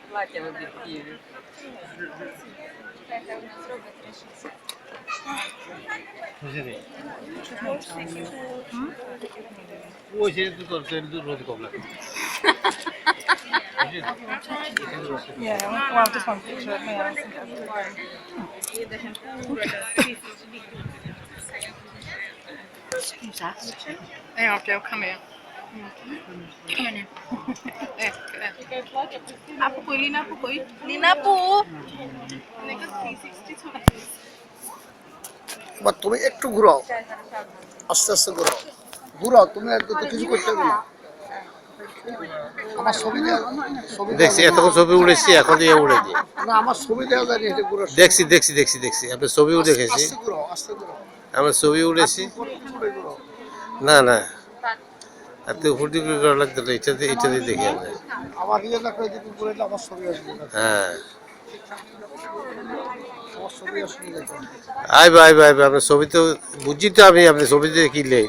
Платье в объективе. ওই সেটা তো তোর তেল রোদ কম লাগে Yeah, well, just one picture of me. I was thinking, hang on, Joe, come here. Come on in. Apa po, Lina po ko. Lina po. এবার তুমি একটু ঘুরাও, আস্তে আস্তে ঘুরাও, ঘুরাও, তুমি একটু তো কিছু করতে হবে না। আমার ছবি দেওয়া, ছবি দেখছি এতক্ষণ ছবি উড়েছি এখন দিয়ে উড়ে দিয়ে না, আমার ছবি দেওয়া যায় না, এটা ঘুরাও। দেখছি আপনার ছবিও দেখেছি আস্তে ঘুরাও, আস্তে ঘুরাও, আমার ছবি উড়েছি ঘুরে ঘুরাও। না আপনি উপর দিকে করা লাগতো না এটা দিয়ে দেখি আমরা আমার ইয়ে না করে যদি ঘুরে আমার ছবি আসবে না, হ্যাঁ আমার ছবি আসবে না। আইবা আপনার ছবি তো বুঝছি তো আমি আপনি ছবি দিয়ে কিনলে